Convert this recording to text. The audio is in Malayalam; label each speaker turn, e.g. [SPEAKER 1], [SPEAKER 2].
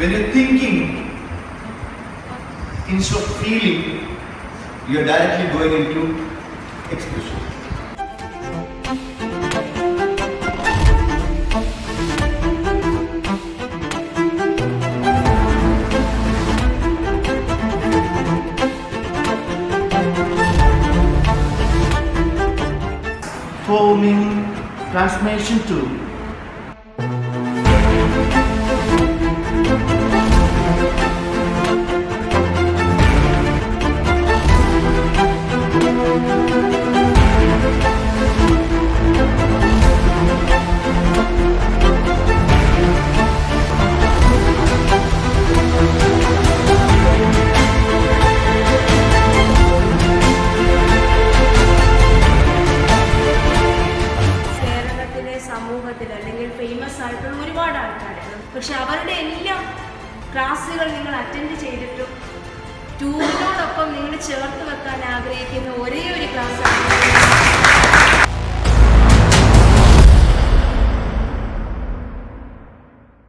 [SPEAKER 1] when you're thinking instead of feeling, you're directly going into expression.
[SPEAKER 2] Forming transformation tool.
[SPEAKER 3] സമൂഹത്തിൽ അല്ലെങ്കിൽ ഫേമസ് ആയിട്ടുള്ള ഒരുപാട് ആൾക്കാരുണ്ട്. പക്ഷെ അവരുടെ എല്ലാം ക്ലാസ്സുകൾ നിങ്ങൾ അറ്റൻഡ് ചെയ്തിട്ടും ട്യൂബിനോടൊപ്പം നിങ്ങൾ ചേർത്ത് വെക്കാൻ ആഗ്രഹിക്കുന്ന ഒരേ ഒരു ക്ലാസ്